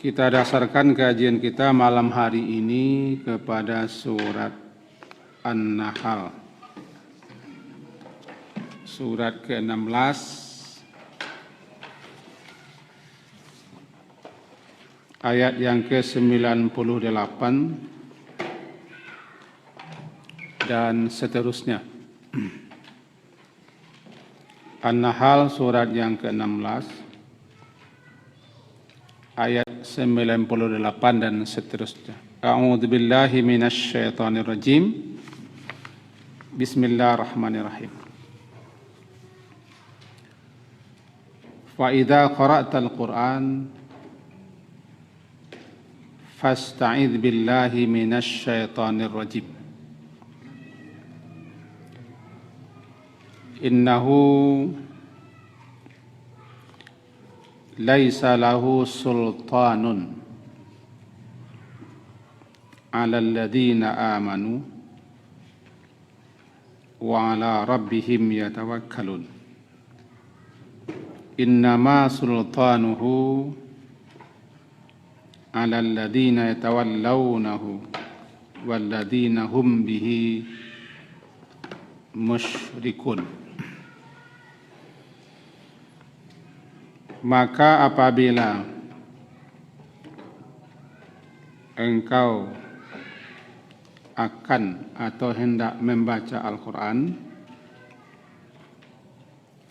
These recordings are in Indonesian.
Kita dasarkan kajian kita malam hari ini kepada surat An-Nahl. Surat ke-16 ayat yang ke-98 dan seterusnya. An-Nahl surat yang ke-16 ayat 98 dan seterusnya. A'udzubillahi minasyaitonirrajim. Bismillahirrahmanirrahim. Fa idza qara'tal Qur'an fasta'idz billahi minasyaitonirrajim. Innahu laisa lahu sultanun 'alal ladzina amanu wa 'ala rabbihim yatawakkalun. Innama sultanuhu 'alal ladzina yatawallawnahu wal ladzina hum bihi musyrikun. Maka apabila engkau akan atau hendak membaca Al-Quran,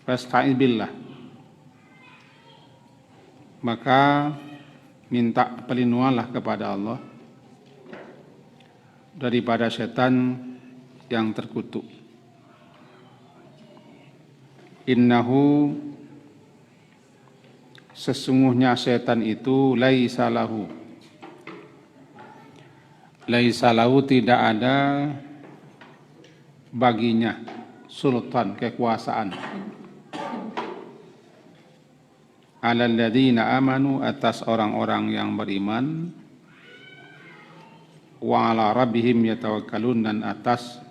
fasta'idz billah, maka minta perlindunganlah kepada Allah daripada setan yang terkutuk. Innahu, sesungguhnya setan itu laisa lahu tidak ada baginya sultan, kekuasaan, alal ladzina amanu, atas orang-orang yang beriman, wa ala rabbihim yatawakkalun, dan atas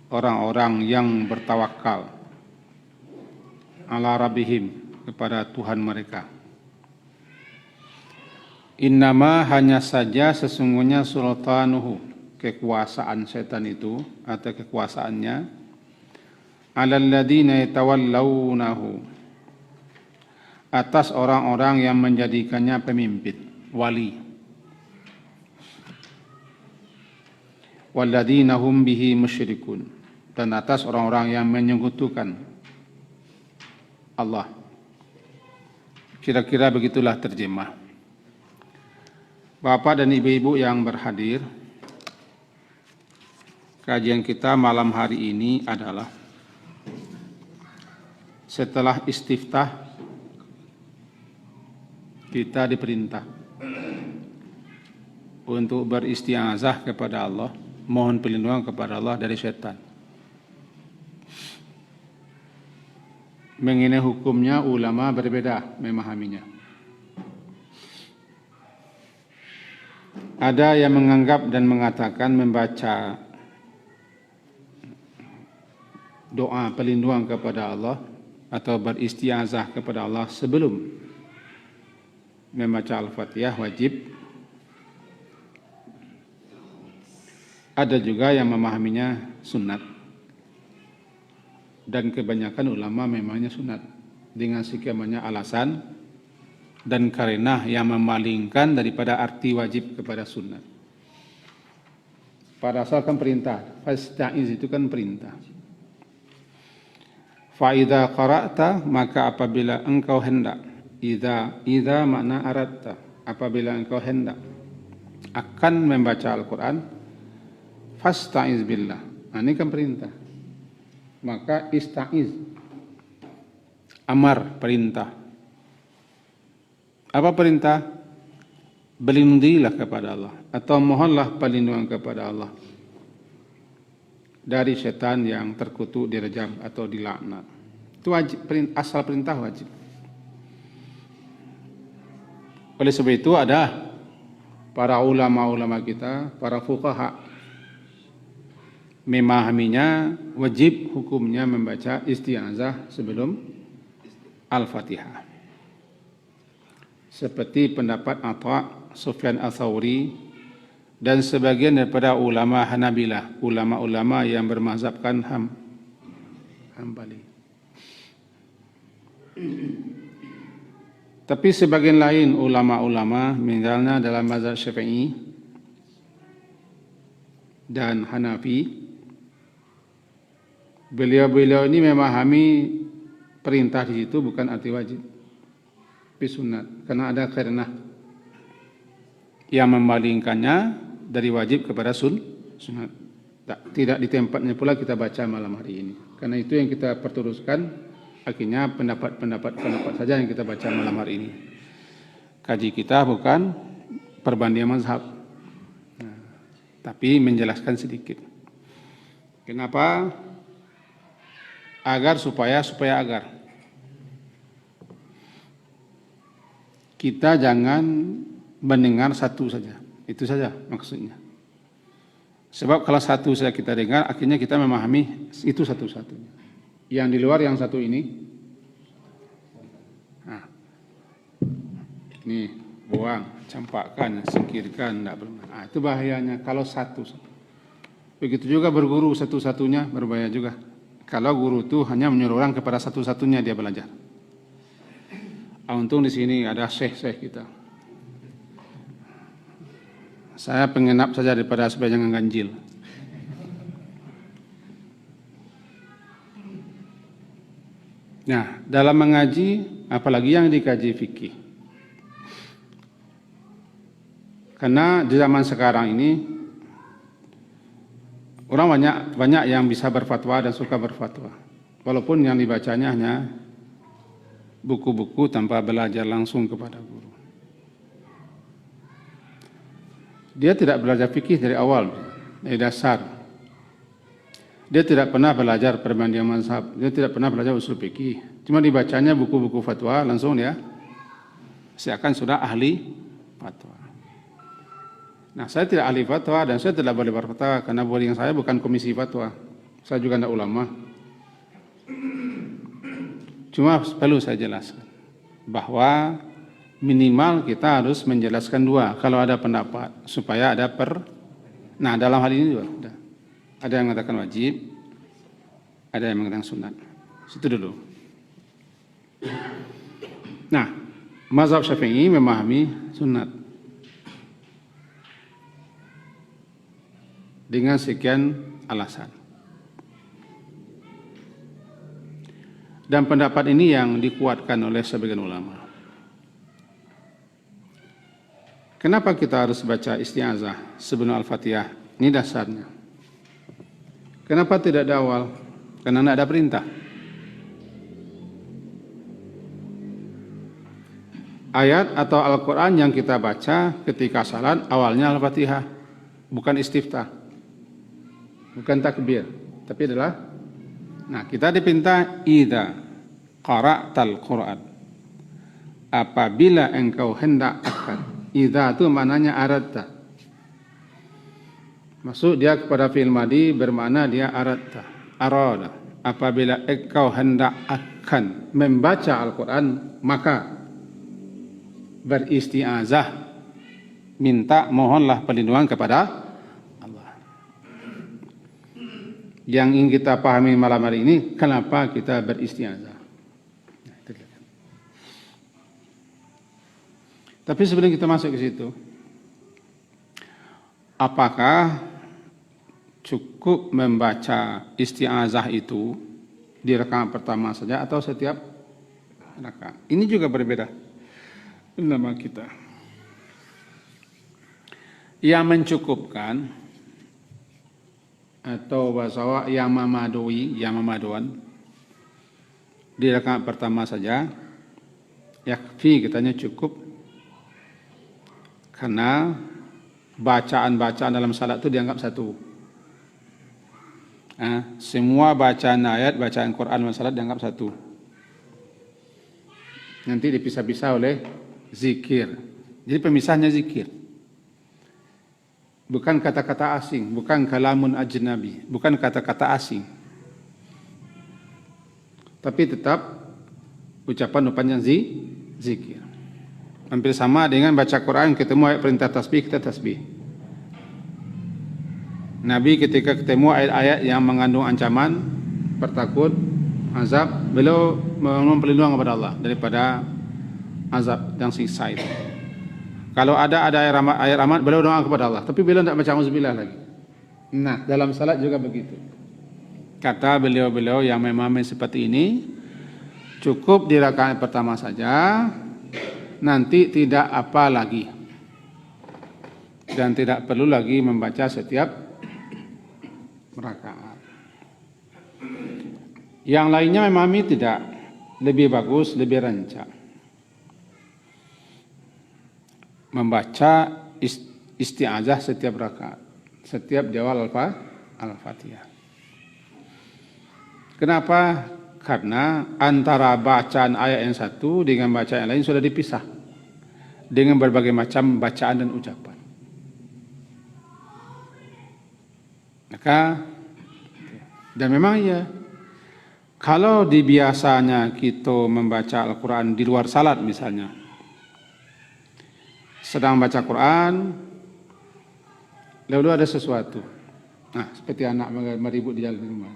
orang-orang yang bertawakal, ala rabbihim, kepada Tuhan mereka. Innama, hanya saja sesungguhnya, sultanuhu, kekuasaan setan itu atau kekuasaannya, alal ladzina yatawallawnahu, atas orang-orang yang menjadikannya pemimpin, wali, walladzina hum bihi musyrikun, dan atas orang-orang yang menyekutukan Allah. Kira-kira begitulah terjemah. Bapak dan ibu-ibu yang berhadir, kajian kita malam hari ini adalah setelah istiftah kita diperintah untuk beristiazah kepada Allah, mohon perlindungan kepada Allah dari setan. Mengenai hukumnya ulama berbeda memahaminya. Ada yang menganggap dan mengatakan membaca doa perlindungan kepada Allah atau beristiazah kepada Allah sebelum membaca Al-Fatihah wajib. Ada juga yang memahaminya sunnat. Dan kebanyakan ulama memangnya sunat dengan sekian alasan dan karena yang memalingkan daripada arti wajib kepada sunat. Pada asal kan perintah, fasta'iz itu kan perintah. Fa idza qara'ta, maka apabila engkau hendak, idza makna aradta, apabila engkau hendak akan membaca Al-Quran, fasta'iz billah, ini kan perintah. Maka ista'iz, amar, perintah. Apa perintah? Berlindungilah kepada Allah atau mohonlah perlindungan kepada Allah dari setan yang terkutuk, direjam atau dilaknat. Itu wajib, asal perintah wajib. Oleh sebab itu ada para ulama-ulama kita, para fuqaha, memahaminya wajib hukumnya membaca isti'azah sebelum Al-Fatihah. seperti pendapat Atha, Sufyan Ats-Tsauri, dan sebagian daripada ulama Hanabilah, ulama-ulama yang bermazhabkan Hambali. Tapi sebagian lain ulama-ulama, misalnya dalam mazhab Syafi'i dan Hanafi, beliau-beliau ini memahami perintah di situ bukan arti wajib, tapi sunat, karena ada karenah yang memalingkannya dari wajib kepada sunat. Tidak di tempatnya pula kita baca malam hari ini. Karena itu yang kita perteruskan, akhirnya pendapat saja yang kita baca malam hari ini. Kaji kita bukan perbandingan mazhab, tapi menjelaskan sedikit. Kenapa? Supaya kita jangan mendengar satu saja. Itu saja maksudnya. Sebab kalau satu saja kita dengar, akhirnya kita memahami itu satu-satunya. Yang di luar yang satu ini, ini buang, campakkan, singkirkan, tidak benar. Itu bahayanya kalau satu. Begitu juga berguru satu-satunya berbahaya juga. Kalau guru itu hanya menyuruh orang kepada satu-satunya dia belajar. Untung di sini ada syekh kita. Saya pengenap saja daripada supaya jangan ganjil. Nah, dalam mengaji, apalagi yang dikaji fikih. Karena di zaman sekarang ini orang banyak yang bisa berfatwa dan suka berfatwa. Walaupun yang dibacanya hanya buku-buku tanpa belajar langsung kepada guru. Dia tidak belajar fikih dari awal, dari dasar. Dia tidak pernah belajar perbandingan mazhab, dia tidak pernah belajar usul fikih. Cuma dibacanya buku-buku fatwa, langsung dia seakan sudah ahli fatwa. Nah, saya tidak ahli fatwa dan saya tidak boleh berfatwa karena boarding saya bukan komisi fatwa. Saya juga tidak ulama. Cuma perlu saya jelaskan bahwa minimal kita harus menjelaskan dua kalau ada pendapat supaya ada Nah, dalam hal ini juga ada yang mengatakan wajib, ada yang mengatakan sunat. Situ dulu. Nah, mazhab Syafi'i memahami sunat dengan sekian alasan. Dan pendapat ini yang dikuatkan oleh sebagian ulama. Kenapa kita harus baca isti'azah sebelum Al-Fatihah? Ini dasarnya. Kenapa tidak ada awal? Karena tidak ada perintah. Ayat atau Al-Quran yang kita baca ketika salat awalnya Al-Fatihah, bukan istiftah, bukan takbir, tapi adalah, nah kita dipinta idza qara'tal Quran, apabila engkau hendak akan. Idza itu maknanya aradta. Maksud dia kepada fi'il madhi bermakna dia aradta, arada. Apabila engkau hendak akan membaca Al-Quran, maka beristi'azah, minta mohonlah perlindungan kepada Allah. Yang ingin kita pahami malam hari ini, kenapa kita beristi'azah. Tapi sebelum kita masuk ke situ, apakah cukup membaca isti'azah itu di rakaat pertama saja atau setiap rakaat? Ini juga berbeda nama kita. Yang mencukupkan atau bahasa yang memaduan di rakaat pertama saja, yakfi katanya cukup. Karena bacaan-bacaan dalam salat itu dianggap satu. Semua bacaan ayat, bacaan Quran dalam salat dianggap satu. Nanti dipisah-pisah oleh zikir. Jadi pemisahnya zikir. Bukan kata-kata asing, bukan kalamun ajnabi, bukan kata-kata asing. Tapi tetap ucapan-ucapan yang zikir. Hampir sama dengan baca Quran, ketemu ayat perintah tasbih, kita tasbih. Nabi ketika ketemu ayat-ayat yang mengandung ancaman, bertakut, azab, beliau memohon perlindungan kepada Allah daripada azab dan siksa itu. Kalau ada ayat rahmat, beliau doa kepada Allah, tapi beliau tidak baca auzubillah lagi. Nah, dalam salat juga begitu. Kata beliau-beliau yang memahami seperti ini, cukup di rakaat pertama saja, nanti tidak apa lagi, dan tidak perlu lagi membaca setiap rakaat. Yang lainnya memahami tidak, lebih bagus, lebih rancak membaca isti'azah setiap rakaat, setiap di awal Al-Fatihah. Kenapa? Karena antara bacaan ayat yang satu dengan bacaan yang lain sudah dipisah dengan berbagai macam bacaan dan ucapan. Maka, dan memang ya, kalau di biasanya kita membaca Al-Quran di luar salat misalnya, sedang baca Quran, lalu ada sesuatu. Nah, seperti anak meribut di jalan rumah.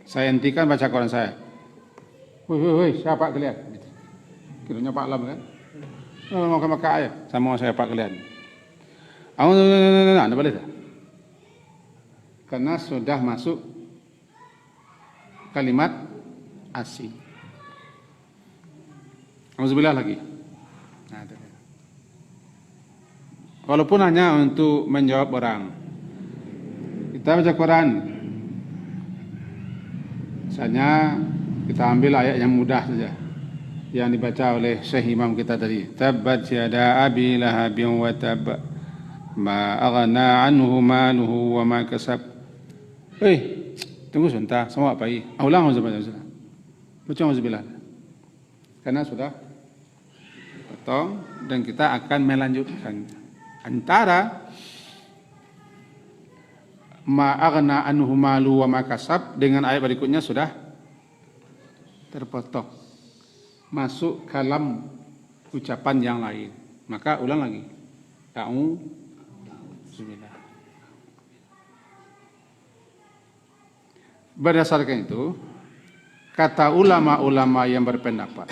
Saya hentikan baca Quran saya. Woi, siapa kalian? Kiranya Pak Lam kan? Mau ke Mekah ya? Sama saya Pak kalian. Anda boleh tak? Karena sudah masuk kalimat asing. Auzubillah lagi. Nah, walaupun hanya untuk menjawab orang. Kita baca Quran. Misalnya kita ambil ayat yang mudah saja, yang dibaca oleh Syekh Imam kita tadi. Tabbat yada abi lahabin wa tab, ma aghna anhu maluhu wa ma kasab. Tunggu sebentar, semua apa ini? Ulang baca auzubillah. Karena sudah potong dan kita akan melanjutkan. Antara ma aghna anhu maluhu wa ma kasab dengan ayat berikutnya sudah terpotong, masuk kalam ucapan yang lain. Maka ulang lagi. Bismillah. Berdasarkan itu, kata ulama-ulama yang berpendapat,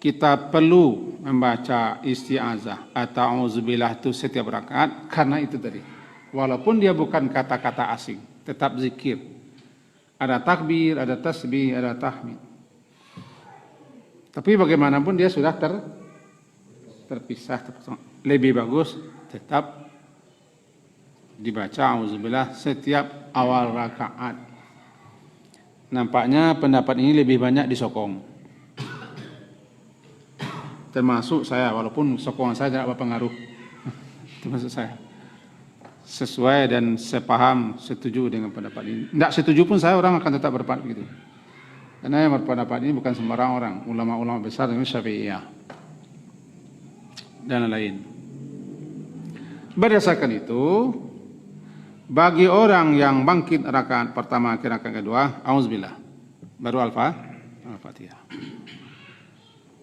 kita perlu membaca isti'azah atau auzubillah itu setiap rakaat karena itu tadi. Walaupun dia bukan kata-kata asing, tetap zikir. Ada takbir, ada tasbih, ada tahmid. Tapi bagaimanapun dia sudah terpisah. Lebih bagus tetap dibaca auzubillah setiap awal rakaat. Nampaknya pendapat ini lebih banyak disokong. Termasuk saya, walaupun sokongan saya tidak berpengaruh. Termasuk saya. Sesuai dan sepaham, setuju dengan pendapat ini. Tidak setuju pun saya orang akan tetap berpendapat begitu. Karena yang berpendapat ini bukan sembarang orang, ulama-ulama besar dengan Syafi'iyah dan lain. Berdasarkan itu, bagi orang yang bangkit rakaat pertama ke rakaat kedua, auzubillah, baru Al-Fatihah.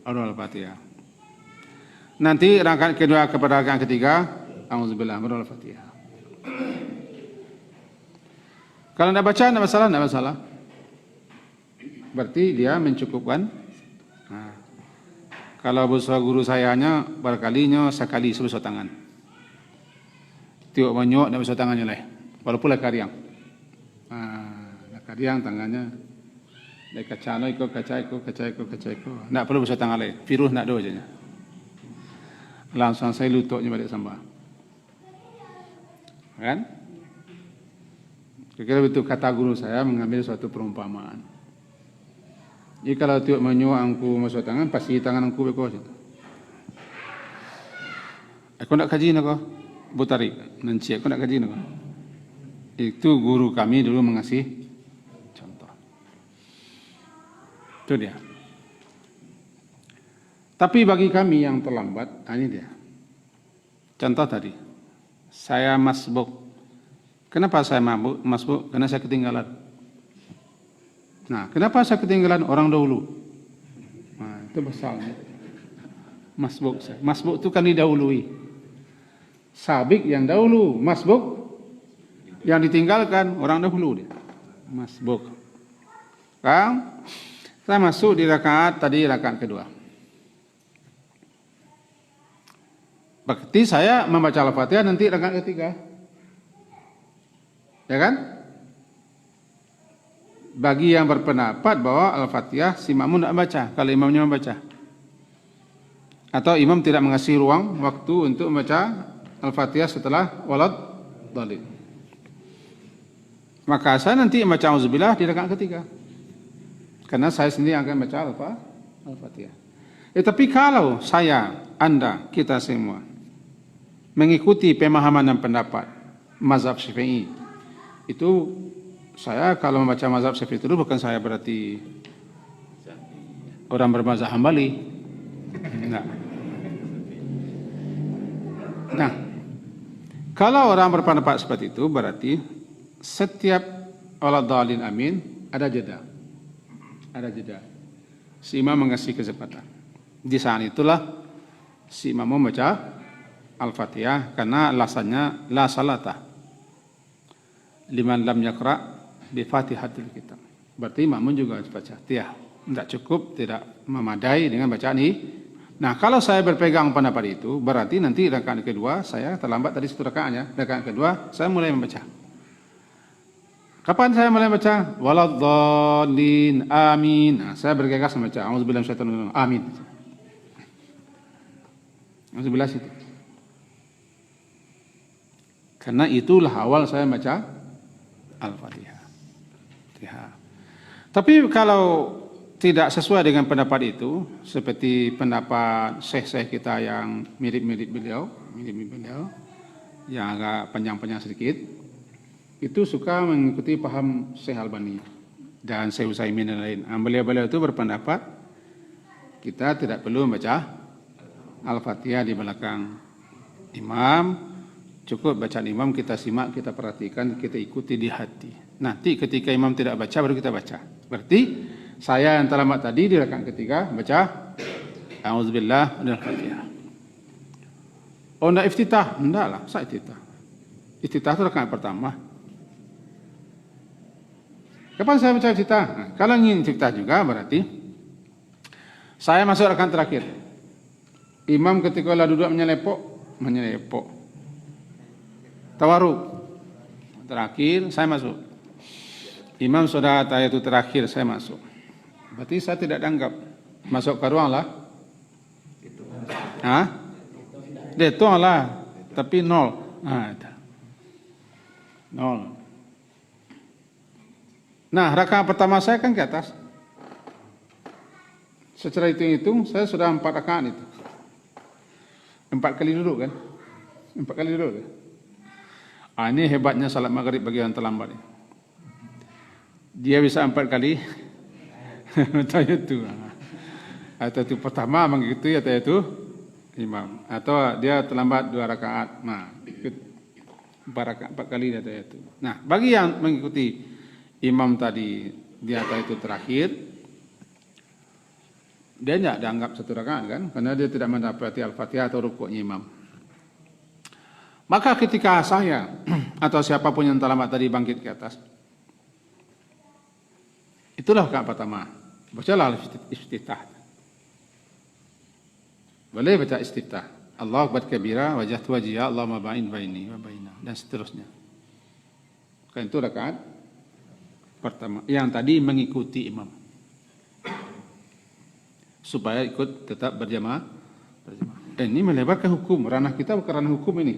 Baru Al-Fatihah. Nanti rakaat kedua kepada rakaat ketiga, auzubillah, baru Al-Fatihah. Kalau tidak baca, tidak masalah, tidak masalah. Berarti dia mencukupkan. Nah, kalau bahasa guru sayanya, barangkalinya sekali sebesar tangan. Tiuk banyok, tidak besar tangannya lah. Walaupun lah kariang. Kariang tangannya. Dari kacano, kaca iko. Tidak perlu besar tangan lah. Virus tidak ada aja. Langsung saya lututnya balik sambal. Kan? Kira-kira betul kata guru saya mengambil suatu perumpamaan. Jadi kalau tiuk menyu angku masuk tangan, pasti tangan angku beko. Aku nak kaji nak Butari nanti aku nak kaji nak. Itu guru kami dulu mengasih contoh. Itu dia. Tapi bagi kami yang terlambat, ini dia. Contoh tadi, saya masbuk. Kenapa saya masbuk? Karena saya ketinggalan. Nah, kenapa saya ketinggalan orang dahulu? Nah, itu masalahnya. Masbuk. Masbuk itu kan didahului. Sabik yang dahulu, masbuk yang ditinggalkan orang dahulu dia. Masbuk. Sekarang saya masuk di rakaat kedua. Berarti saya membaca Al-Fatihah nanti rakaat ketiga. Ya kan? Bagi yang berpendapat bahwa Al-Fatihah si makmum tidak baca kalau imamnya membaca. Atau imam tidak mengasih ruang waktu untuk membaca Al-Fatihah setelah walad dhalin. Maka saya nanti membaca auzubillah di rakaat ketiga. Karena saya sendiri akan baca Al-Fatihah. Tapi kalau saya, Anda, kita semua mengikuti pemahaman dan pendapat mazhab Syafi'i, itu saya kalau membaca mazhab Syafi'i itu bukan saya berarti orang bermazhab Hambali. Nah, kalau orang berpendapat seperti itu berarti setiap walad dhalin amin ada jeda. Ada jeda. Si imam mengasih kesempatan. Di saat itulah si imam membaca Al-Fatihah karena alasannya la salata liman lam yaqra bi Fatihatil Kitab. Berarti makmum juga harus baca Fatihah. Tidak cukup, tidak memadai dengan bacaan ini. Nah, kalau saya berpegang pendapat itu, berarti nanti rakaat kedua saya terlambat tadi satu rakaatnya. Rakaat kedua saya mulai membaca. Kapan saya mulai baca? Waladhdallin amin. Nah, saya bergegas membaca auzubillahi minasyaitonir rajim. Amin. Auzubillah itu. Karena itulah awal saya baca Al-Fatihah. Tapi kalau tidak sesuai dengan pendapat itu, seperti pendapat syekh-syekh kita yang mirip-mirip beliau, yang agak panjang-panjang sedikit, itu suka mengikuti paham Syekh Albani dan Syekh Utsaimin dan lain. Beliau-beliau itu berpendapat kita tidak perlu membaca Al-Fatihah di belakang imam, cukup bacaan imam kita simak, kita perhatikan, kita ikuti di hati. Nanti ketika imam tidak baca baru kita baca. Berarti saya yang terlambat tadi di rakaat ketiga baca auzubillah minal Fatihah. Oh, enggak iftitah? Enggak lah, saya iftitah. Iftitah itu rakaat pertama. Kapan saya baca iftitah? Nah, kalau ingin iftitah juga berarti saya masuk rakaat terakhir. Imam ketika duduk menyelepok. Tawaruk. Terakhir saya masuk. Imam sudah tahiyatul terakhir saya masuk. Berarti saya tidak dianggap masuk ke ruang lah. Detong lah, tapi nol. Nol. Nah, rakaat pertama saya kan ke atas. Secara hitung-hitung saya sudah 4 rakaat itu. 4 kali duduk kan? 4 kali duduk kan? Ini hebatnya salat maghrib bagi orang terlambat. Dia bisa 4 kali. Atau itu pertama mengikuti atau itu imam. Atau dia terlambat 2 rakaat. Nah, ikut 4 kali atau itu. Nah, bagi yang mengikuti imam tadi di atas itu terakhir, dia tidak dianggap 1 rakaat kan, karena dia tidak mendapati Al-Fatihah atau rukuknya imam. Maka ketika saya atau siapapun yang terlambat tadi bangkit ke atas, itulah rakaat pertama. Bacalah iftitah. Boleh baca iftitah. Allahu akbar kabira wajhtu wajhiya Allahumma ba'in baini wa baina dan seterusnya. Kan itu rakaat pertama yang tadi mengikuti imam supaya ikut tetap berjamaah. Dan ini melebar ke hukum. Ranah kita bukan ranah hukum ini.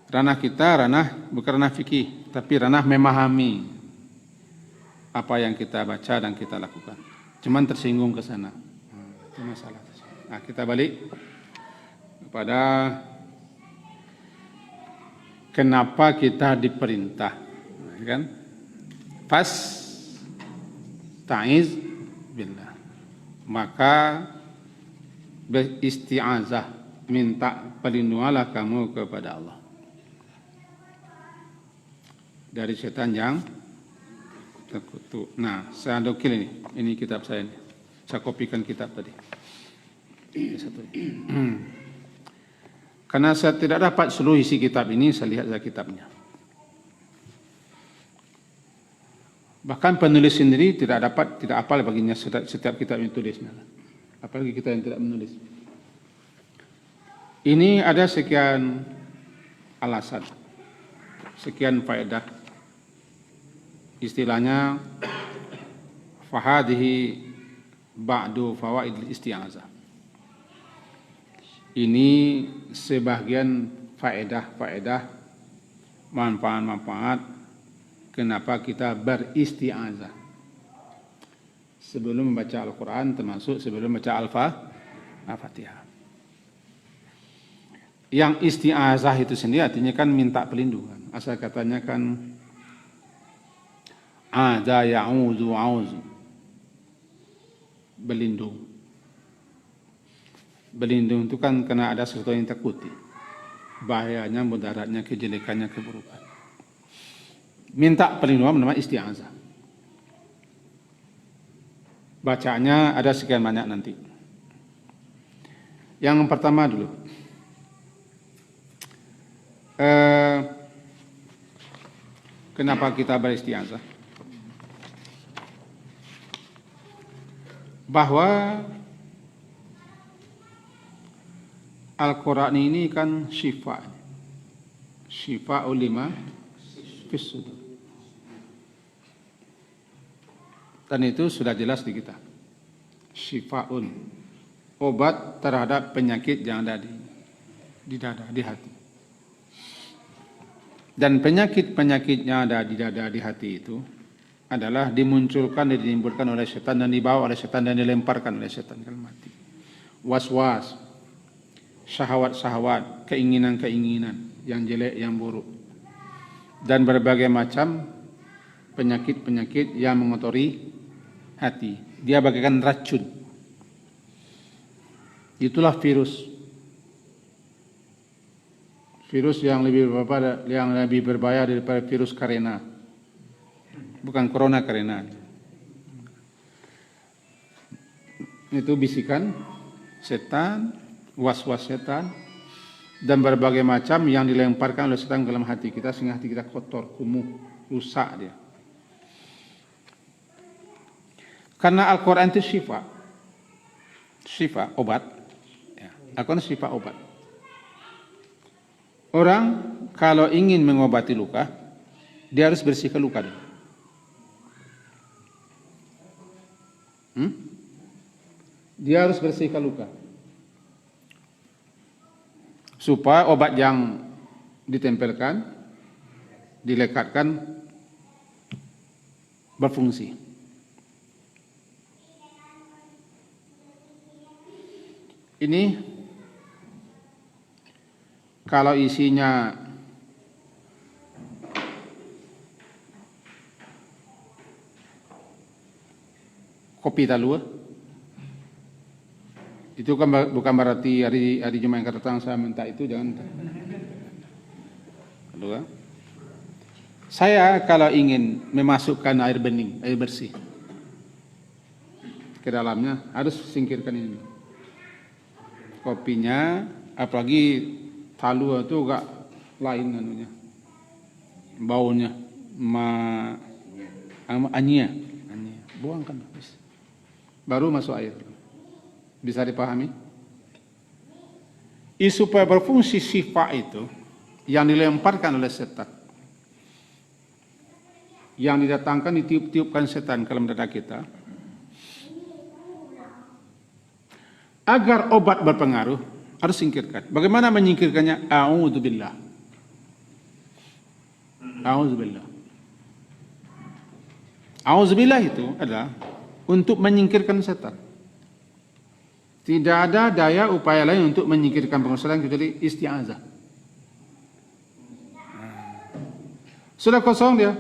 Ranah kita bukan ranah fikih, tapi ranah memahami apa yang kita baca dan kita lakukan. Cuman tersinggung ke sana. Itu masalah. Nah, kita balik kepada kenapa kita diperintah, kan? Ta'iz billah. Maka beristi'azah, minta perlindunganlah kamu kepada Allah dari setan yang terkutuk. Nah, saya dokil ini kitab saya ini. Saya kopikan kitab tadi. Satu. Karena saya tidak dapat seluruh isi kitab ini, saya lihat dari kitabnya. Bahkan penulis sendiri tidak hafal baginya setiap kitab yang tulisnya. Apalagi kita yang tidak menulis. Ini ada sekian alasan, sekian faedah. Istilahnya fahadihi ba'du fawaidil isti'azah. Ini sebagian faedah-faedah, manfaat-manfaat kenapa kita beristi'azah sebelum membaca Al-Quran, termasuk sebelum membaca Al-Fatihah. Yang isti'azah itu sendiri artinya kan minta perlindungan. Asal katanya kan ada ya'udhu a'udhu, berlindung. Berlindung itu kan kena ada sesuatu yang takuti, bahayanya, mudaratnya, kejelekannya, keburukan. Minta perlindungan namanya isti'azah. Bacanya ada sekian banyak nanti. Yang pertama dulu, kenapa kita beristi'azah? Bahwa Al-Quran ini kan syifa ulima fis sudur. Dan itu sudah jelas di kita. Syifaun, obat terhadap penyakit yang ada di dada, di hati. Dan penyakit-penyakit yang ada di dada, di hati itu adalah dimunculkan dan ditimbulkan oleh setan dan dibawa oleh setan dan dilemparkan oleh setan ke dalam hati. Was-was, syahwat-syahwat, keinginan-keinginan yang jelek, yang buruk, dan berbagai macam penyakit-penyakit yang mengotori hati. Dia bagaikan racun. Itulah virus. Virus yang lebih berbahaya daripada virus karena. Bukan corona karena. Itu bisikan setan, was-was setan, dan berbagai macam yang dilemparkan oleh setan ke dalam hati kita sehingga hati kita kotor, kumuh, rusak dia. Karena Al-Quran itu syifa, obat. Ya, Al-Quran syifa, obat. Orang kalau ingin mengobati luka, dia harus bersihkan luka dulu. Dia harus bersihkan luka. Supaya obat yang ditempelkan, dilekatkan, berfungsi. Ini kalau isinya kopi talua, itu kan bukan berarti hari Jumat yang akan datang saya minta itu, jangan. Talua. Saya kalau ingin memasukkan air bening, air bersih ke dalamnya, harus singkirkan ini. Kopinya, apalagi talua itu agak lain anunya, baunya, ania, buangkan habis. Baru masuk air. Bisa dipahami? Supaya berfungsi syifa itu yang dilemparkan oleh setan, yang didatangkan, ditiup-tiupkan setan ke dalam dada kita, agar obat berpengaruh harus singkirkan. Bagaimana menyingkirkannya? A'udzubillah. A'udzubillah. A'udzubillah itu adalah untuk menyingkirkan setan. Tidak ada daya upaya lain untuk menyingkirkan pengusahaan kecuali isti'azah. Sudah kosong dia,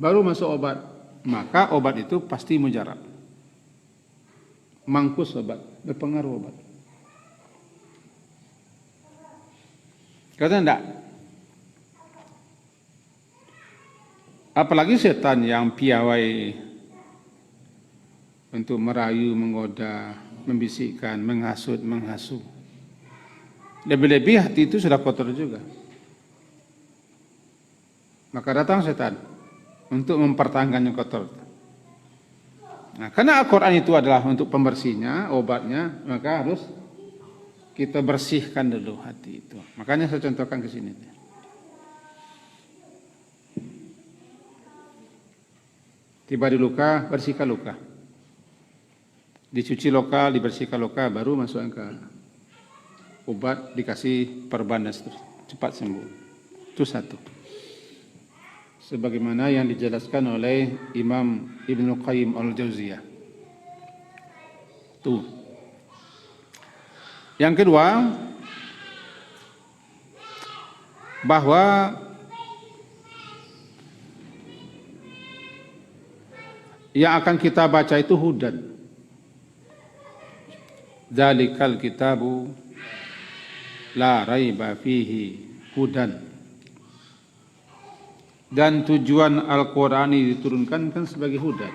baru masuk obat. Maka obat itu pasti mujarab. Mangkus obat, berpengaruh obat. Kata enggak. Apalagi setan yang piawai untuk merayu, menggoda, membisikkan, menghasut, menghasu. Lebih-lebih hati itu sudah kotor juga. Maka datang setan untuk mempertahankan yang kotor. Nah, karena Al-Quran itu adalah untuk pembersihnya, obatnya, maka harus kita bersihkan dulu hati itu. Makanya saya contohkan ke sini. Tiba di luka, bersihkan luka. Dicuci luka, dibersihkan luka, baru masukkan ke obat, dikasih perban dan cepat sembuh. Itu satu. Sebagaimana yang dijelaskan oleh Imam Ibnu Qayyim al-Jauziyah. Tuh. Yang kedua, bahwa yang akan kita baca itu hudan. Dzalikal kitabu la raiba fihi hudan. Dan tujuan Al-Quran ini diturunkan kan sebagai hudan.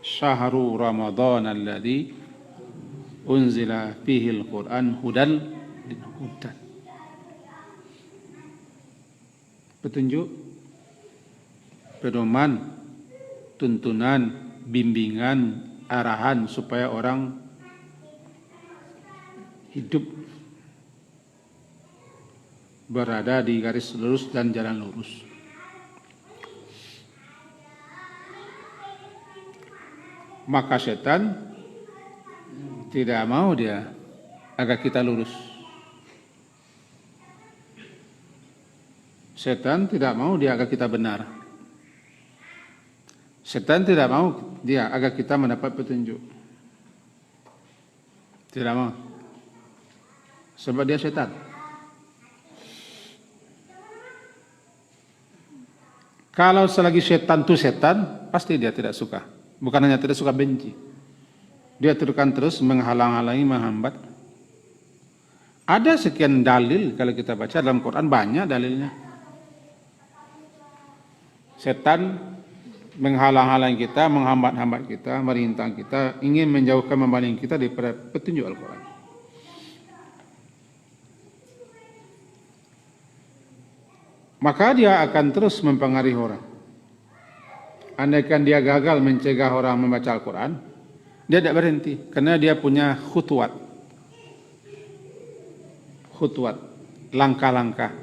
Syahrul Ramadan alladzi unzila fihi al-Quran hudan. Petunjuk, pedoman, tuntunan, bimbingan, arahan supaya orang hidup berada di garis lurus dan jalan lurus. Maka setan tidak mau dia agar kita lurus. Setan tidak mau dia agar kita benar. Setan tidak mau dia agar kita mendapat petunjuk. Tidak mau. Sebab dia setan. Kalau selagi setan itu setan, pasti dia tidak suka. Bukan hanya tidak suka, benci. Dia terus menghalang-halangi, menghambat. Ada sekian dalil kalau kita baca dalam Quran, banyak dalilnya. Setan menghalang-halangi kita, menghambat-hambat kita, merintang kita, ingin menjauhkan, membaling kita daripada petunjuk Al-Quran. Maka dia akan terus mempengaruhi orang. Andaikan dia gagal mencegah orang membaca Al-Quran, dia tidak berhenti, karena dia punya khutwat, langkah-langkah.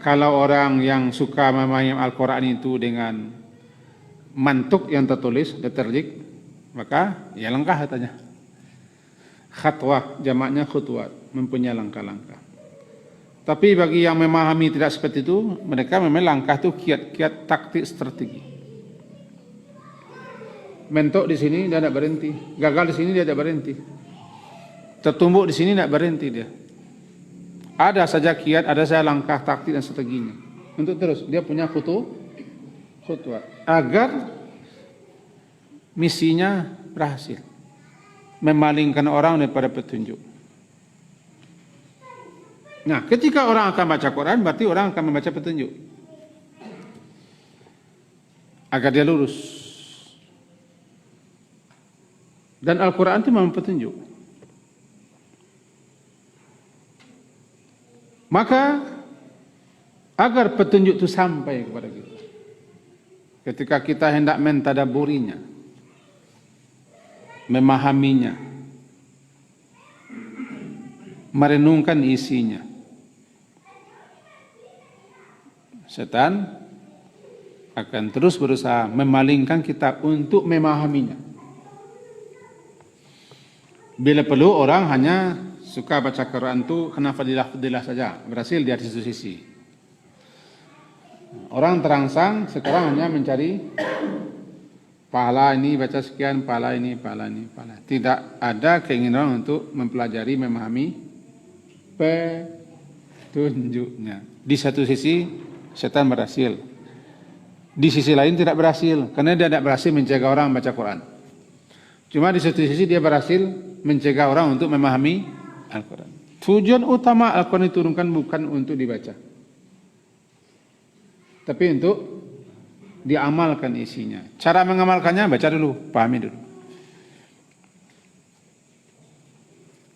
Kalau orang yang suka memahami Al-Quran itu dengan mantuk yang tertulis, deterlik, maka ya langkah katanya. Khatwah, jamaknya khutwat, mempunyai langkah-langkah. Tapi bagi yang memahami tidak seperti itu, mereka memang langkah itu kiat-kiat taktik strategi. Mentok di sini dia tidak berhenti, gagal di sini dia tidak berhenti, tertumbuk di sini tidak berhenti dia. Ada saja kiat, ada saja langkah taktik dan strateginya. Untuk terus dia punya khutwat agar misinya berhasil, memalingkan orang daripada petunjuk. Nah, ketika orang akan baca Quran, berarti orang akan membaca petunjuk agar dia lurus. Dan Al-Quran itu memang petunjuk. Maka agar petunjuk itu sampai kepada kita, ketika kita hendak mentadaburinya, memahaminya, merenungkan isinya, setan akan terus berusaha memalingkan kita untuk memahaminya. Bila perlu orang hanya suka baca Quran itu karena fadilah-fadilah saja, berhasil di satu sisi. Orang terangsang sekarang hanya mencari pahala ini, baca sekian, pahala ini, pahala ini, pahala. Tidak ada keinginan untuk mempelajari, memahami petunjuknya. Di satu sisi setan berhasil, di sisi lain tidak berhasil, karena dia tidak berhasil mencegah orang baca Quran. Cuma di satu sisi dia berhasil mencegah orang untuk memahami Al-Quran. Tujuan utama Al-Quran diturunkan bukan untuk dibaca, tapi untuk diamalkan isinya. Cara mengamalkannya baca dulu, pahami dulu.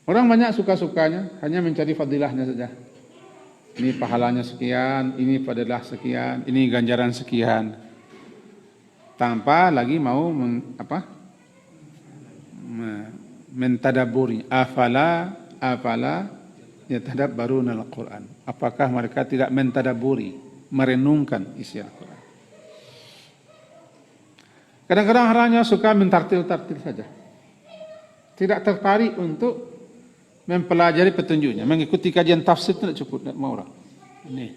Orang banyak suka-sukanya, hanya mencari fadilahnya saja. Ini pahalanya sekian, ini fadilah sekian, ini ganjaran sekian. Tanpa lagi mau mentadaburi. Afala yatadabbaruna al-Quran. Apakah mereka tidak mentadaburi, merenungkan isi Al-Quran? Kadang-kadang orangnya suka mentartil-tartil saja. Tidak tertarik untuk mempelajari petunjuknya, mengikuti kajian tafsir tidak cukup, tidak mau orang. Ini.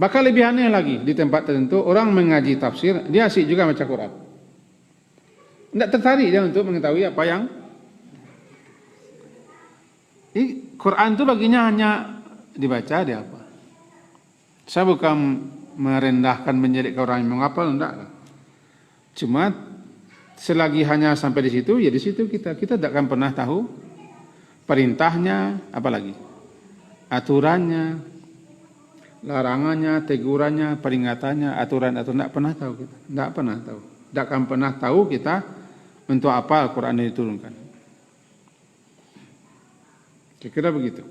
Bahkan lebih aneh lagi, di tempat tertentu orang mengaji tafsir, dia asyik juga baca Quran. Tidak tertarik dia untuk mengetahui apa yang Quran itu baginya hanya dibaca, dia apa. Saya bukan merendahkan menjadikan orang yang menghafal, tidak. Cuma selagi hanya sampai di situ, ya di situ kita tidak akan pernah tahu perintahnya, apalagi aturannya, larangannya, tegurannya, peringatannya, aturan-aturan, tidak pernah tahu kita, tidak pernah tahu, tidak akan pernah tahu kita untuk apa Al-Quran diturunkan. Kira-kira begitu.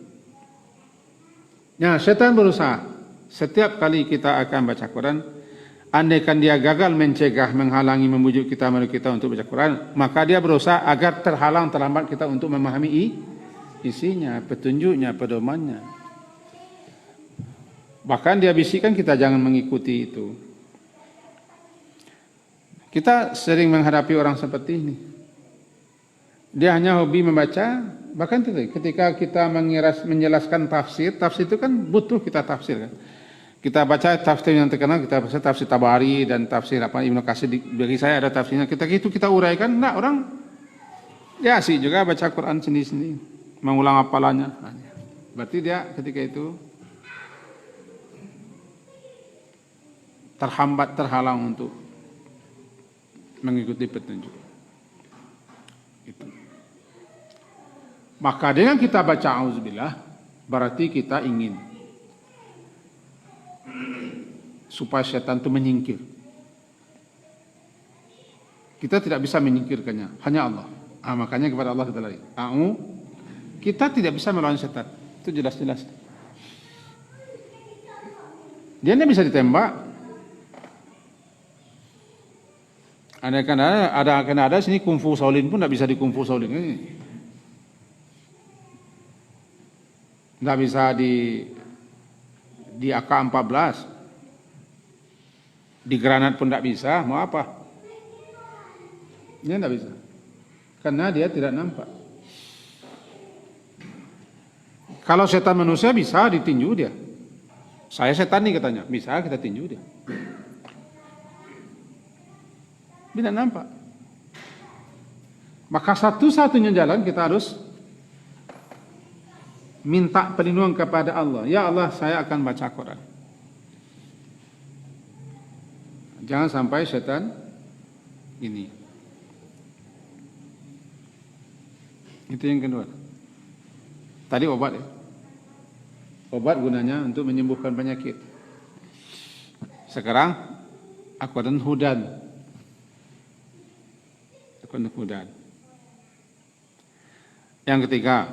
Nah, setan berusaha setiap kali kita akan baca Quran, andaikan dia gagal mencegah, menghalangi, membujuk kita, menuju kita untuk baca Quran, maka dia berusaha agar terhambat kita untuk memahami isinya, petunjuknya, pedomannya. Bahkan dia bisikkan kita jangan mengikuti itu. Kita sering menghadapi orang seperti ini. Dia hanya hobi membaca, bahkan ketika kita menjelaskan tafsir itu kan butuh kita tafsir kan. Kita baca tafsir yang terkenal, kita baca tafsir Tabari dan tafsir Ibnu Katsir, bagi saya ada tafsirnya. Kita uraikan, enggak, orang dia asik juga baca Quran sendiri-sendiri, mengulang hafalannya. Berarti dia ketika itu terhalang untuk mengikuti petunjuk. Itu. Maka dengan kita baca auzubillah, berarti kita ingin supaya setan itu menyingkir. Kita tidak bisa menyingkirkannya, hanya Allah. Makanya kepada Allah kita lari. Kita tidak bisa melawan setan. Itu jelas-jelas. Dia tidak bisa ditembak. Ada sini kungfu Shaolin pun tidak bisa di kungfu Shaolin ini. Tidak bisa di AK-14. Di granat pun tidak bisa, mau apa? Dia tidak bisa. Karena dia tidak nampak. Kalau setan manusia bisa ditinju dia. Saya setan nih katanya, bisa kita tinju dia. Tidak nampak. Maka satu-satunya jalan kita harus minta perlindungan kepada Allah. Ya Allah, saya akan baca Quran. Jangan sampai setan ini. Itu yang kedua. Tadi obat ya. Obat gunanya untuk menyembuhkan penyakit. Sekarang Al-Quran hudan. Al-Quran hudan. Yang ketiga,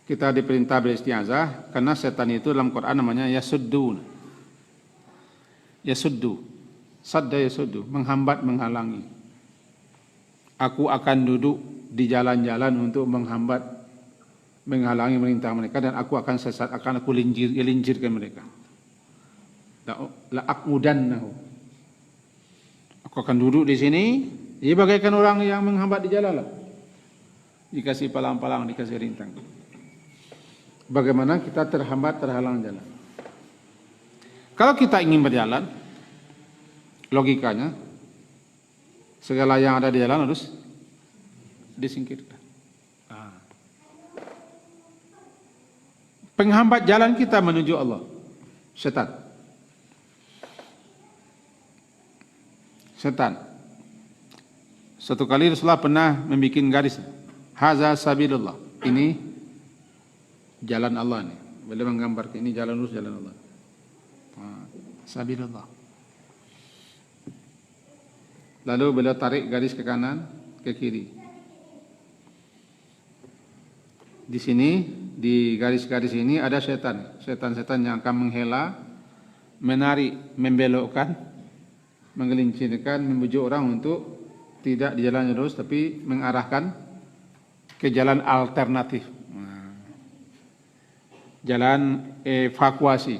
kita diperintah beristiazah karena setan itu dalam Quran namanya yasuddu. Yasuddu. Sadda yasuddu, menghambat, menghalangi. Aku akan duduk di jalan-jalan untuk menghambat, menghalangi merintah mereka, dan aku akan sesat, akan aku linjirkan mereka. La aqudannahu. Aku akan duduk di sini, dia bagaikan orang yang menghambat di jalan lah. Dikasih palang-palang, dikasih rintang. Bagaimana kita terhalang jalan. Kalau kita ingin berjalan, logikanya, segala yang ada di jalan harus disingkirkan. Penghambat jalan kita menuju Allah, setan. Setan. Suatu kali Rasulullah pernah membuat garis, haza sabilullah. Ini jalan Allah nih. Beliau menggambarkan ini jalan lurus, jalan Allah. Sabilullah. Lalu beliau tarik garis ke kanan, ke kiri. Di sini, di garis-garis ini ada setan. Setan-setan yang akan menghela, menarik, membelokkan, menggelincirkan, membujuk orang untuk tidak di jalan lurus, tapi mengarahkan ke jalan alternatif. Jalan evakuasi.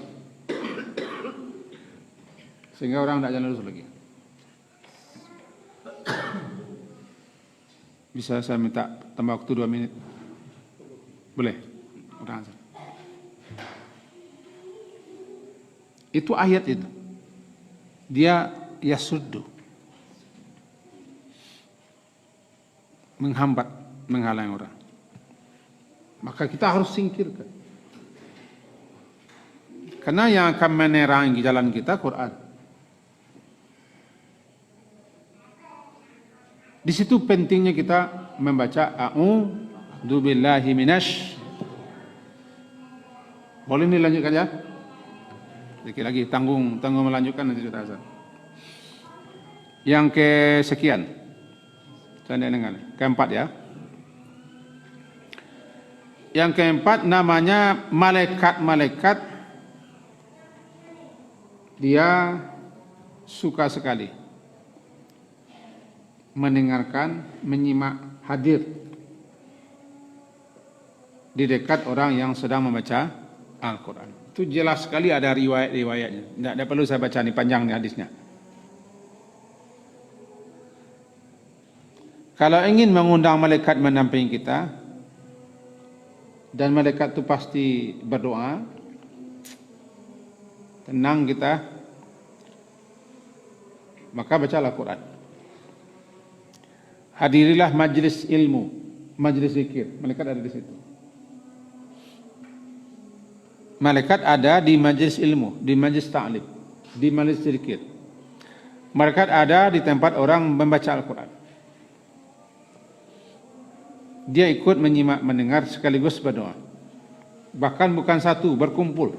Sehingga orang tidak jalan lurus lagi. Bisa saya minta tambah waktu 2 menit? Boleh? Udah. Itu ayat itu. Dia yasuddu. Menghambat, menghalangi orang. Maka kita harus singkirkan. Karena yang akan menerangi jalan kita Quran. Di situ pentingnya kita membaca a'udzu billahi minasy. Boleh dilanjutkan ya? Sedikit lagi tanggung melanjutkan nanti sudah azan. Yang kesekian. Saya dengar. Keempat ya. Yang keempat namanya malaikat-malaikat. Dia suka sekali mendengarkan, menyimak, hadir di dekat orang yang sedang membaca Al-Quran. Itu jelas sekali ada riwayat-riwayatnya. Tidak perlu saya baca, ini panjang nih hadisnya. Kalau ingin mengundang malaikat mendampingi kita, dan malaikat itu pasti berdoa, tenang kita, maka bacalah Quran. Hadirilah majlis ilmu, majlis zikir. Malaikat ada di situ. Malaikat ada di majlis ilmu, di majlis ta'lim, di majlis zikir. Malaikat ada di tempat orang membaca Al-Quran. Dia ikut menyimak, mendengar sekaligus berdoa. Bahkan bukan satu, berkumpul.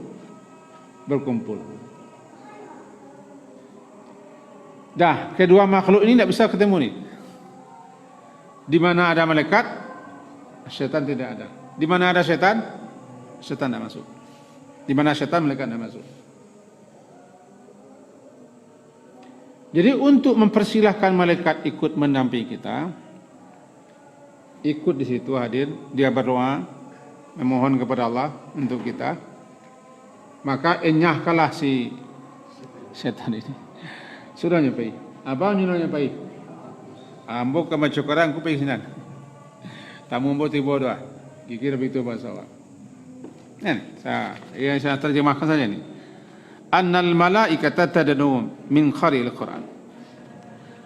Dah, kedua makhluk ini tidak bisa ketemu nih. Di mana ada malaikat, setan tidak ada. Di mana ada setan, setan tidak masuk. Di mana setan, malaikat tidak masuk. Jadi untuk mempersilahkan malaikat ikut mendampingi kita, ikut di situ hadir, dia berdoa, memohon kepada Allah untuk kita, maka enyahkanlah si setan ini. Sudah nyampai. Abang nyuruh nyampai. Ambo ke macukaran ku pergi sinan. Tamu ambo tiba doa. Kira begitu bahasa Allah. Saya terjemahkan saja ini. Annal malaikata tadnu min kharil Quran.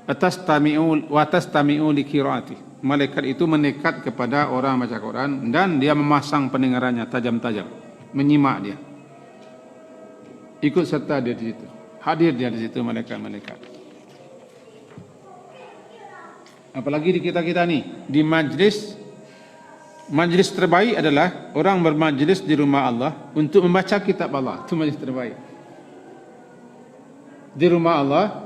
Atastami'u li qiraati. Malaikat itu mendekat kepada orang baca Quran dan dia memasang pendengarannya tajam-tajam, menyimak dia. Ikut serta dia di situ. Hadir dia di situ malaikat-malaikat. Apalagi di kita nih, di majlis terbaik adalah orang bermajlis di rumah Allah untuk membaca kitab Allah. Itu majlis terbaik. Di rumah Allah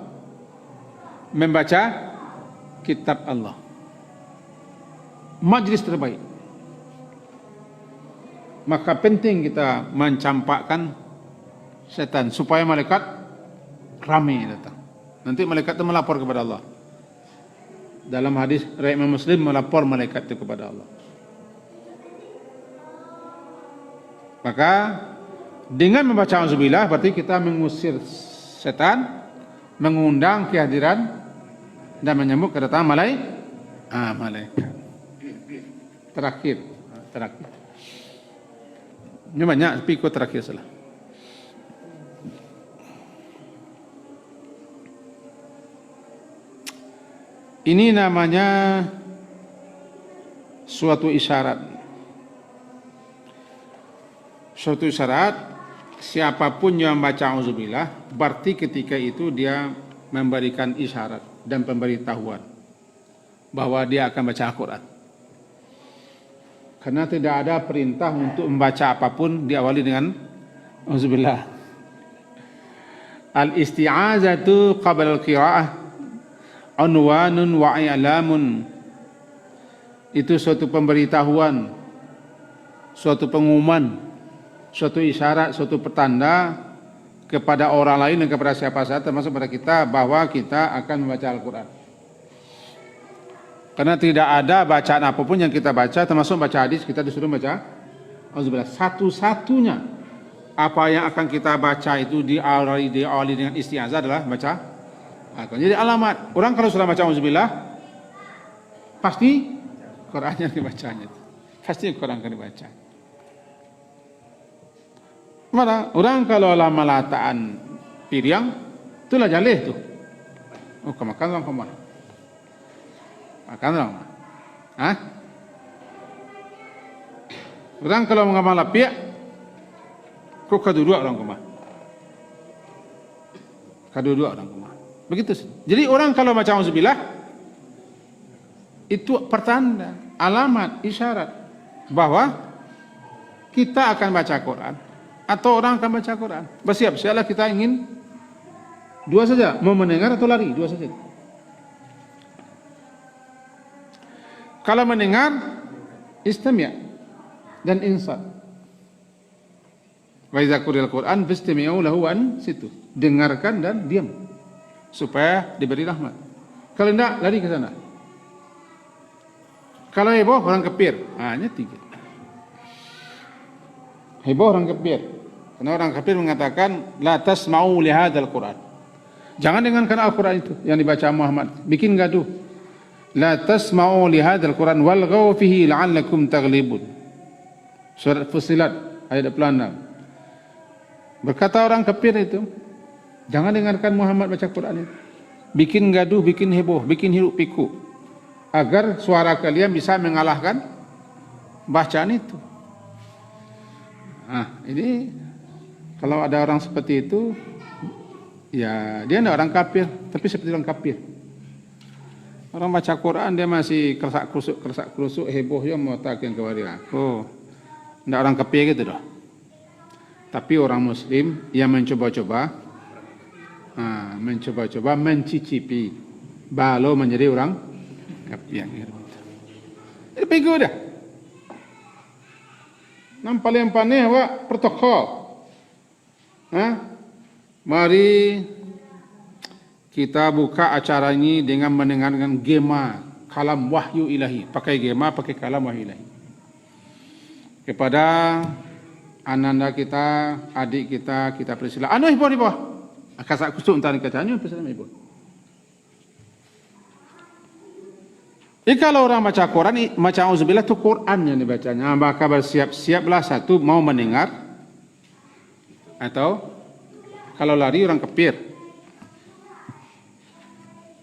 membaca kitab Allah. Majlis terbaik. Maka penting kita mencampakkan setan supaya malaikat ramai datang. Nanti malaikat itu melapor kepada Allah. Dalam hadis riwayat Imam Muslim, melapor malaikat itu kepada Allah. Maka dengan membaca auzubillah berarti kita mengusir setan, mengundang kehadiran dan menyambut kedatangan malaikat. Terakhir. Ini banyak, tapi ikut terakhir salah. Ini namanya suatu isyarat. Suatu isyarat, siapapun yang baca auzubillah, berarti ketika itu dia memberikan isyarat dan pemberitahuan bahwa dia akan baca Al-Quran. Karena tidak ada perintah untuk membaca apapun diawali dengan auzubillah. Al-isti'azatu qabla al-qira'ah unwanun wa i'lamun itu suatu pemberitahuan, suatu pengumuman, suatu isyarat, suatu petanda kepada orang lain dan kepada siapa saja termasuk pada kita bahwa kita akan membaca Al-Quran. Karena tidak ada bacaan apapun yang kita baca, termasuk baca hadis, kita disuruh baca auzubillah. Satu-satunya apa yang akan kita baca itu diawali dengan isti'azah adalah baca Al-Quran. Jadi alamat orang kalau sudah baca auzubillah, pasti Quran yang dibacanya, pasti Quran akan dibaca. Mana orang kalau lama lataan piriang, itulah jaleh tu. Oh, kemakan orang kemana? Makan orang. Hah? Orang kalau mengamal lapiak, kok kedua orang kemana? Kedua orang kemana? Begitu. Jadi orang kalau baca auzubillah, itu pertanda, alamat, isyarat bahwa kita akan baca Quran atau orang akan baca Quran. Bersiap-siaplah kita ingin dua saja, mau mendengar atau lari, dua saja. Kalau mendengar, istami' dan insat. Wa idza quri'al Qur'an fastami'u lahu wa ansitu. Dengarkan dan diam supaya diberi rahmat. Kalau tidak, lari ke sana. Kalau heboh, orang kepir. Hanya tiga. Heboh orang kepir. Karena orang kafir mengatakan la tasma'u li hadzal Qur'an. Jangan dengarkan Al-Qur'an itu yang dibaca Muhammad, bikin gaduh. La tasma'u li hadzal Qur'an walghaw fihi la'allakum taghlibun. Surat Fussilat ayat 26. Berkata orang kafir itu, jangan dengarkan Muhammad baca Quran itu. Bikin gaduh, bikin heboh, bikin hiruk pikuk agar suara kalian bisa mengalahkan bacaan itu. Ini kalau ada orang seperti itu, ya dia tidak orang kafir, tapi seperti orang kafir. Orang baca Quran dia masih kersak kerusuk heboh ya mau takin kepada aku. Tidak orang kafir gitu dah. Tapi orang Muslim yang mencoba-coba mencicipi baru menjadi orang kafir. Jadi pegu dah. Nampak yang paneh awak protokol. Mari kita buka acara ini dengan mendengarkan gema kalam wahyu ilahi. Pakai gema, pakai kalam wahyu ilahi. Kepada ananda kita, adik kita, kita persilakan. Anu ibu. Kasak kusuk entar kacanya persilakan ibu. Kalau orang baca Quran, baca auzubillah itu Quran yang dibacanya. Maka bersiap-siaplah satu mau mendengar atau kalau lari orang kafir,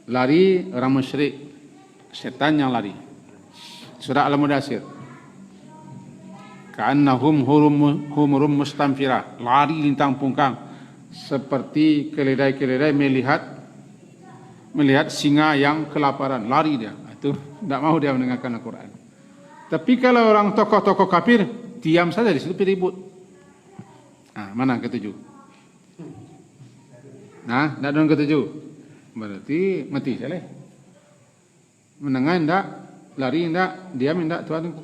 lari orang musyrik, setan yang lari. Surah Al-Mudaththir. Ka'annahum humurum mustamfirah, lari lintang pungkang seperti keledai-keledai melihat singa yang kelaparan, lari dia. Itu tidak mau dia mendengarkan Al-Quran. Tapi kalau orang tokoh-tokoh kafir diam saja di situ ribut. Mana ketujuh? Tidak ada ketujuh. Berarti mati salah. Menengah tidak, lari tidak, diam tidak, Tuhan.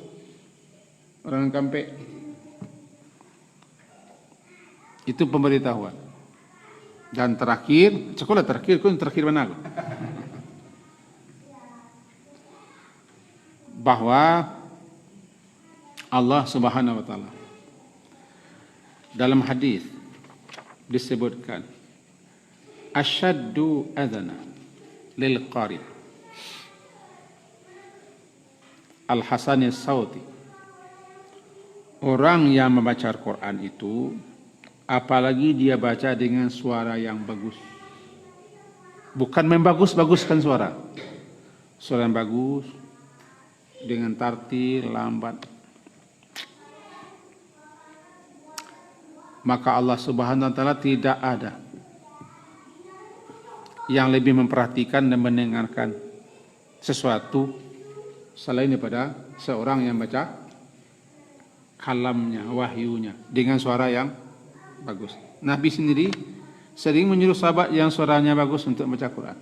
Orang kampek. Itu pemberitahuan. Dan terakhir, sekolah terakhir mana? Bahwa Allah Subhanahu wa taala dalam hadis disebutkan asyaddu adhana lil qari al-Hasan as-Sauti. Orang yang membaca Al-Quran itu, apalagi dia baca dengan suara yang bagus, bukan membagus-baguskan suara yang bagus dengan tartil lambat, maka Allah Subhanahu wa taala tidak ada yang lebih memperhatikan dan mendengarkan sesuatu selain daripada seorang yang baca kalamnya, wahyunya dengan suara yang bagus. Nabi sendiri sering menyuruh sahabat yang suaranya bagus untuk baca Quran.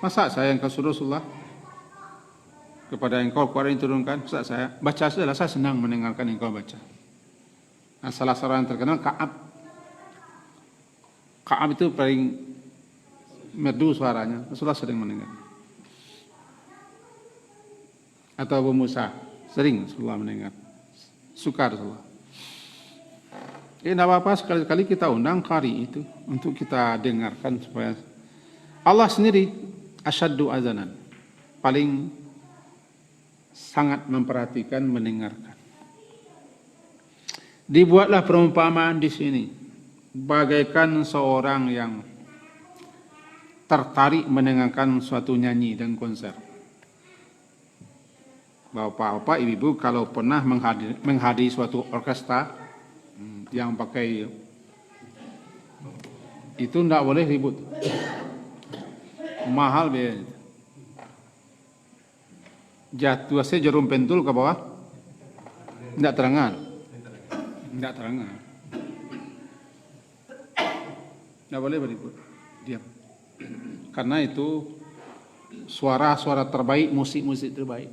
Masa saya yang kasih Rasulullah kepada engkau Quran yang diturunkan. Ustaz, saya baca saja, saya senang mendengarkan engkau baca. Nah, salah seorang terkenal Ka'ab. Ka'ab itu paling merdu suaranya. Rasulullah sering mendengar. Atau Abu Musa, sering Rasulullah mendengar. Suka Rasulullah. Tidak apa-apa, sekali-kali kita undang qari itu untuk kita dengarkan supaya Allah sendiri asyaddu azanan, paling sangat memperhatikan, mendengarkan. Dibuatlah perumpamaan di sini bagaikan seorang yang tertarik mendengarkan suatu nyanyi dan konser. Bapak-bapak, ibu-ibu kalau pernah menghadiri suatu orkestra yang pakai itu tidak boleh ribut, mahal biayanya. Jatuh saya jarum pentul ke bawah, tidak terangan, tidak boleh beribut, diam. Karena itu suara-suara terbaik, musik-musik terbaik.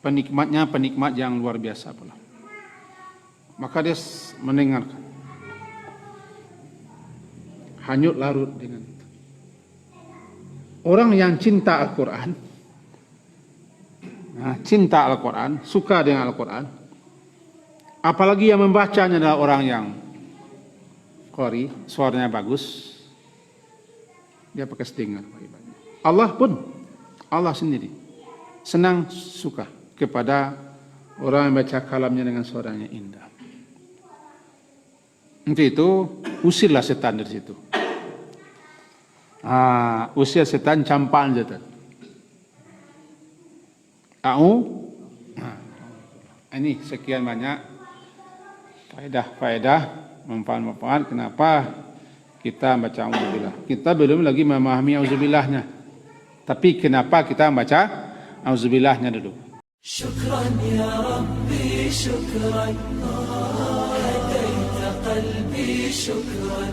Penikmatnya penikmat yang luar biasa pula. Maka dia mendengarkan, hanyut larut dengan itu. Orang yang cinta Al-Quran, cinta Al-Quran, suka dengan Al-Quran, apalagi yang membacanya adalah orang yang qari, suaranya bagus, dia pakai stinger. Allah pun, Allah sendiri senang, suka kepada orang yang baca kalamnya dengan suaranya indah. Untuk itu, usirlah setan dari situ. Usir setan, campaan setan. Ini sekian banyak faedah-faedah, manfaat-manfaat kenapa kita baca auzubillah. Kita belum lagi memahami auzubillahnya. Tapi kenapa kita baca auzubillahnya dulu. Syukran ya Rabbi, syukran. هديت قلبي شكرا